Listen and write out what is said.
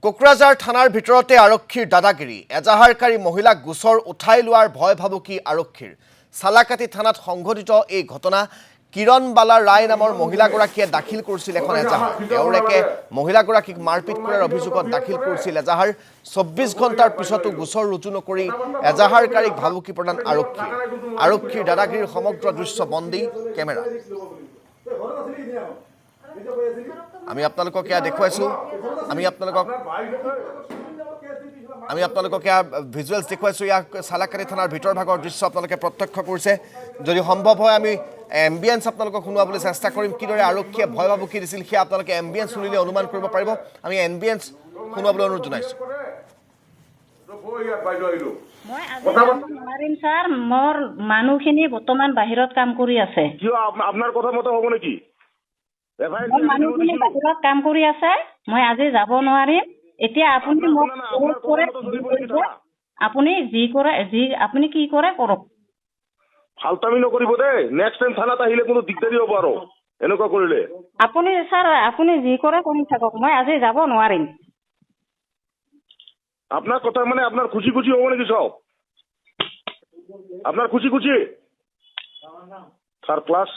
কোকৰাঝাৰ থানাৰ ভিতৰতে আৰক্ষীৰ দাদাগিৰি এজাহাৰকাৰী মহিলাক গোচৰ উঠাই লোৱাৰ ভয় ভাবুকি আৰক্ষীৰ সালাকাটি থানাত সংঘটিত এই ঘটনা কিৰণ বালা ৰায় নামৰ মহিলাগৰাকীয়ে দাখিল কৰিছিল এখন এজাহাৰ তেওঁৰেকে মহিলাগৰাকীক মাৰপিট কৰাৰ অভিযোগত দাখিল কৰিছিল এজাহাৰ 24 ঘণ্টাৰ পিছতো গোচৰ ৰুজু নকৰি এজাহাৰকাৰীক ভাবুকি প্ৰদান আৰক্ষীৰ দাদাগিৰিৰ সমগ্ৰ দৃশ্য বন্দী কেমেৰা আমি আপোনালোকক এয়া দেখুৱাইছো আমি আপোনালোকক এয়া ভিজুৱেলছ দেখুৱাইছো ইয়া সালাকাটি থানাৰ ভিতৰ ভাগৰ দৃশ্য আপোনালোকে প্ৰত্যক্ষ কৰিছে যদি সম্ভৱ হয় আমি এম্বিয়েন্স আপোনালোকক শুনাবলৈ চেষ্টা কৰিম কিদৰে আৰক্ষীয়ে ভয় ভাবুকি দিছিল সেয়া আপোনালোকে এম্বিয়েন্স শুনিলে অনুমান কৰিব পাৰিব আমি এম্বিয়েন্স শুনাবলৈ অনুৰোধ জনাইছো মই আজি নোৱাৰিম স্যাৰ মোৰ মানুহখিনি বৰ্তমান বাহিৰত কাম কৰি আছে কিয় আপোনাৰ কথা মতে হ'ব নেকি মানুহখিনি বাহিৰত কাম কৰি আছে মই আজি যাব নোৱাৰিম এতিয়া আপুনি মোক আপুনি যি কৰে আপুনি কি কৰে কৰক ফালতামি নকৰিব দেই নেক্সট টাইম থানাত আহিলে কোনো দিগদাৰি হ'ব আৰু এনেকুৱা কৰিলে আপুনি স্যাৰ আপুনি যি কৰে কৰি থাকক মই আজি যাব নোৱাৰিম আপনাৰ কথা মানে আপনাৰ খুশি খুশি হবো নাকি সব আপনাৰ খুশি খুশি স্যাৰ ক্লাস